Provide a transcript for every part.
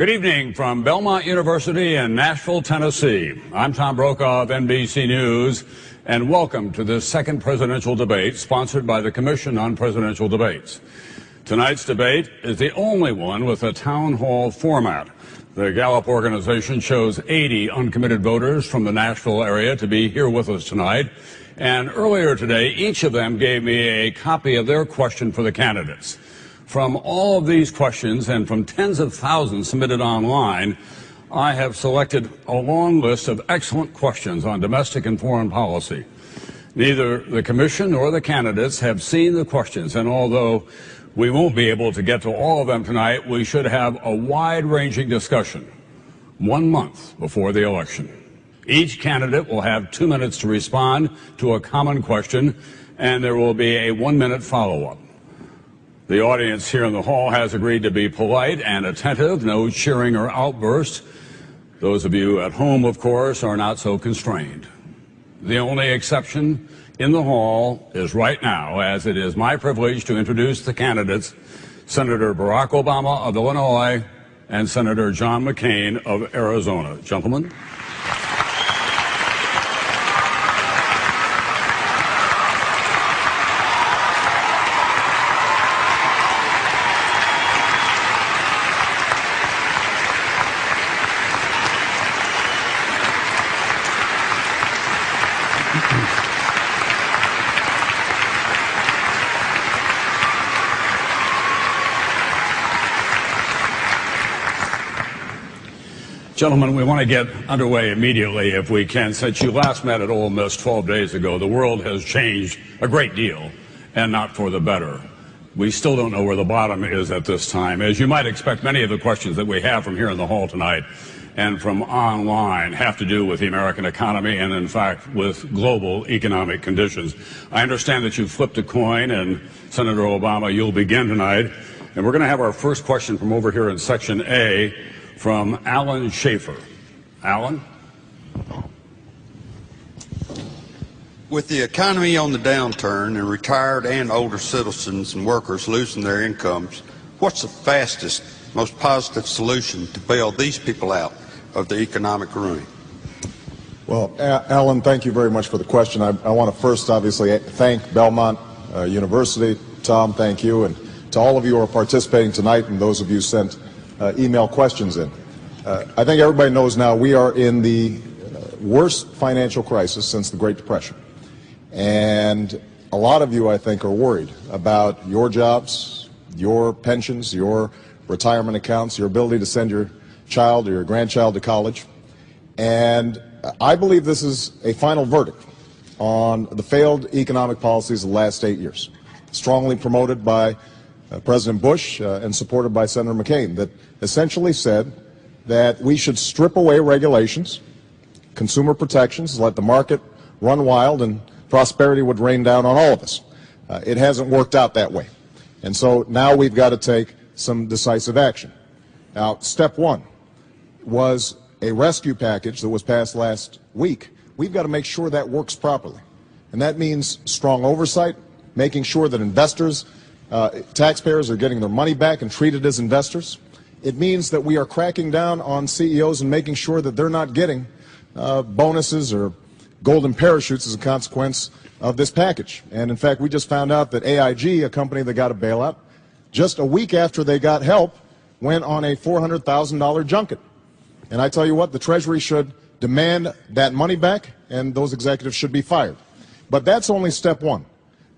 Good evening from Belmont University in Nashville, Tennessee. I'm Tom Brokaw of NBC News, and welcome to this second presidential debate sponsored by the Commission on Presidential Debates. Tonight's debate is the only one with a town hall format. The Gallup organization chose 80 uncommitted voters from the Nashville area to be here with us tonight. And earlier today, each of them gave me a copy of their question for the candidates. From all of these questions and from tens of thousands submitted online, I have selected a long list of excellent questions on domestic and foreign policy. Neither the commission nor the candidates have seen the questions, and although we won't be able to get to all of them tonight, we should have a wide-ranging discussion 1 month before the election. Each candidate will have 2 minutes to respond to a common question, and there will be a 1-minute follow-up. The audience here in the hall has agreed to be polite and attentive, no cheering or outbursts. Those of you at home, of course, are not so constrained. The only exception in the hall is right now, as it is my privilege to introduce the candidates, Senator Barack Obama of Illinois and Senator John McCain of Arizona. Gentlemen. Gentlemen, we want to get underway immediately if we can. Since you last met at Ole Miss 12 days ago, the world has changed a great deal, and not for the better. We still don't know where the bottom is at this time. As you might expect, many of the questions that we have from here in the hall tonight and from online have to do with the American economy and, in fact, with global economic conditions. I understand that you flipped a coin, and Senator Obama, you'll begin tonight. And we're going to have our first question from over here in Section A from Alan Schaefer. Alan? With the economy on the downturn and retired and older citizens and workers losing their incomes, what's the fastest, most positive solution to bail these people out of the economic ruin? Well, Alan, thank you very much for the question. I want to first obviously thank Belmont University. Tom, thank you. And to all of you who are participating tonight and those of you who sent email questions in. I think everybody knows now we are in the worst financial crisis since the Great Depression. And a lot of you, I think, are worried about your jobs, your pensions, your retirement accounts, your ability to send your child or your grandchild to college. And I believe this is a final verdict on the failed economic policies of the last 8 years, strongly promoted by President Bush and supported by Senator McCain, that essentially said that we should strip away regulations, consumer protections, let the market run wild, and prosperity would rain down on all of us. It hasn't worked out that way. And so now we've got to take some decisive action. Now, step one was a rescue package that was passed last week. We've got to make sure that works properly. And that means strong oversight, making sure that investors, taxpayers are getting their money back and treated as investors. It means that we are cracking down on CEOs and making sure that they're not getting bonuses or golden parachutes as a consequence of this package. And in fact, we just found out that AIG, a company that got a bailout, just a week after they got help, went on a $400,000 junket. And I tell you what, the Treasury should demand that money back, and those executives should be fired. But that's only step one.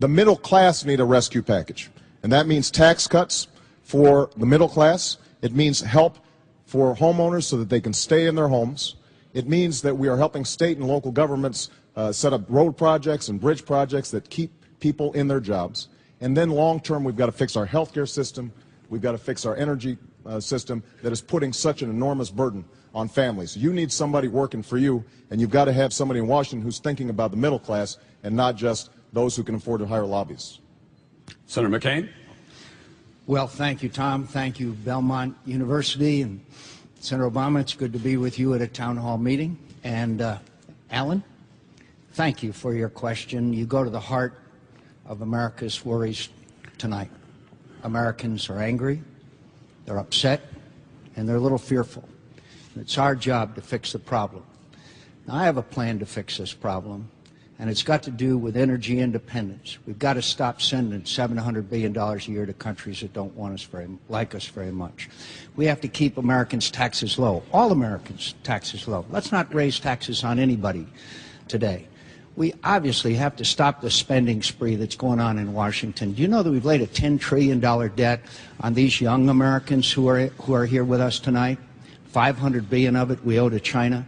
The middle class need a rescue package. And that means tax cuts for the middle class. It means help for homeowners so that they can stay in their homes. It means that we are helping state and local governments set up road projects and bridge projects that keep people in their jobs. And then long term, we've got to fix our healthcare system. We've got to fix our energy system that is putting such an enormous burden on families. You need somebody working for you, and you've got to have somebody in Washington who's thinking about the middle class and not just those who can afford to hire lobbyists. Senator McCain? Well, thank you, Tom. Thank you, Belmont University. And Senator Obama, it's good to be with you at a town hall meeting. And Alan, thank you for your question. You go to the heart of America's worries tonight. Americans are angry. They're upset. and they're a little fearful. It's our job to fix the problem. Now, I have a plan to fix this problem, and it's got to do with energy independence. We've got to stop sending $700 billion a year to countries that don't want us like us very much. We have to keep Americans' taxes low, all Americans' taxes low. Let's not raise taxes on anybody today. We obviously have to stop the spending spree that's going on in Washington. Do you know that we've laid a $10 trillion debt on these young Americans who are here with us tonight? $500 billion of it we owe to China.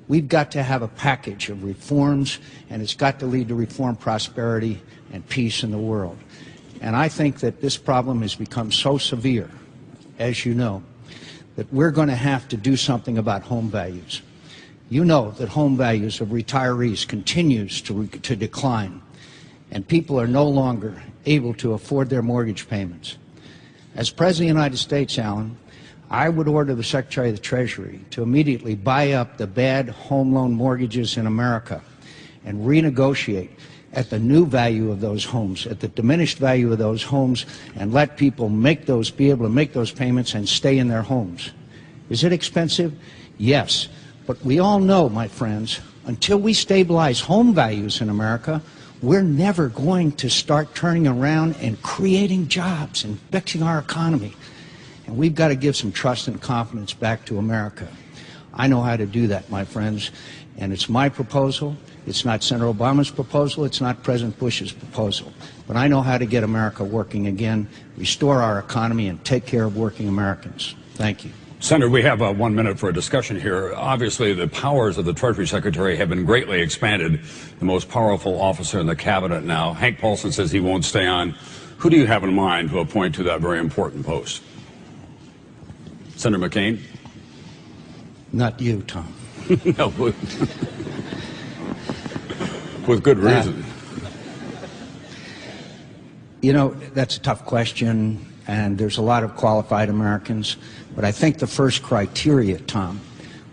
We've got to have a package of reforms, and it's got to lead to reform, prosperity, and peace in the world. And I think that this problem has become so severe, as you know, that we're going to have to do something about home values. You know that home values of retirees continues to decline, and people are no longer able to afford their mortgage payments. As President of the United States, Alan, I would order the Secretary of the Treasury to immediately buy up the bad home loan mortgages in America and renegotiate at the new value of those homes, at the diminished value of those homes, and let people be able to make those payments and stay in their homes. Is it expensive? Yes. But we all know, my friends, until we stabilize home values in America, we're never going to start turning around and creating jobs and fixing our economy. And we've got to give some trust and confidence back to America. I know how to do that, my friends, and it's my proposal. It's not Senator Obama's proposal. It's not President Bush's proposal. But I know how to get America working again, restore our economy, and take care of working Americans. Thank you. Senator, we have 1 minute for a discussion here. Obviously, the powers of the Treasury Secretary have been greatly expanded. The most powerful officer in the cabinet now. Hank Paulson says he won't stay on. Who do you have in mind to appoint to that very important post? Senator McCain? Not you, Tom. No, with good reason. You know, that's a tough question, and there's a lot of qualified Americans. But I think the first criteria, Tom,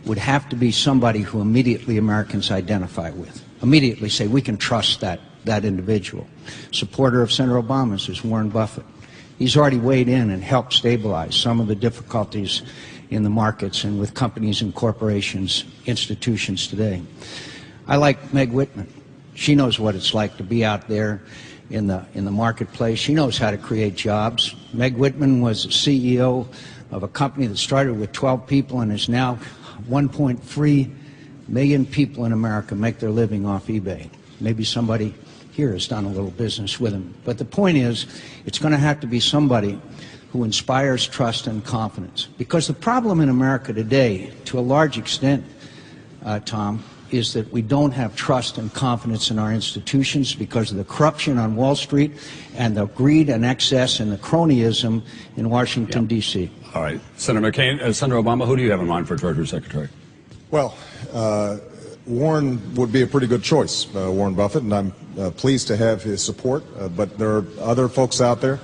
would have to be somebody who immediately Americans identify with. Immediately say, we can trust that individual. Supporter of Senator Obama's is Warren Buffett. He's already weighed in and helped stabilize some of the difficulties in the markets and with companies and corporations, institutions today. I like Meg Whitman. She knows what it's like to be out there in the marketplace. She knows how to create jobs. Meg Whitman was CEO of a company that started with 12 people and is now 1.3 million people in America make their living off eBay. Maybe somebody here has done a little business with them. But the point is, it's going to have to be somebody who inspires trust and confidence. Because the problem in America today, to a large extent, Tom, is that we don't have trust and confidence in our institutions because of the corruption on Wall Street and the greed and excess and the cronyism in Washington, D.C. All right. Senator McCain, Senator Obama, who do you have in mind for Treasury Secretary? Well, Warren would be a pretty good choice, Warren Buffett, and I'm pleased to have his support, but there are other folks out there.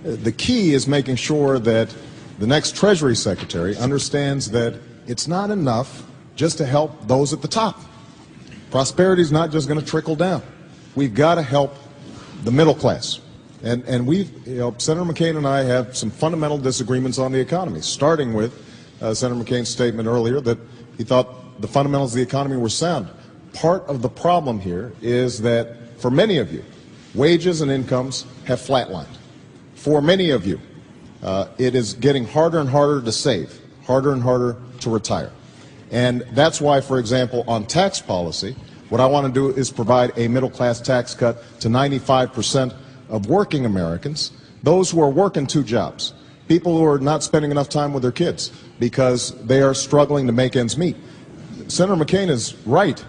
The key is making sure that the next Treasury Secretary understands that it's not enough just to help those at the top. Prosperity is not just going to trickle down. We've got to help the middle class. And we've, Senator McCain and I have some fundamental disagreements on the economy, starting with Senator McCain's statement earlier that he thought the fundamentals of the economy were sound. Part of the problem here is that for many of you, wages and incomes have flatlined. For many of you, it is getting harder and harder to save, harder and harder to retire. And that's why, for example, on tax policy, what I want to do is provide a middle-class tax cut to 95% of working Americans, those who are working 2 jobs, people who are not spending enough time with their kids because they are struggling to make ends meet. Senator McCain is right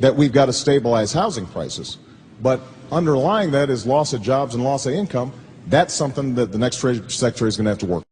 that we've got to stabilize housing prices, but underlying that is loss of jobs and loss of income. That's something that the next Treasury Secretary is going to have to work on.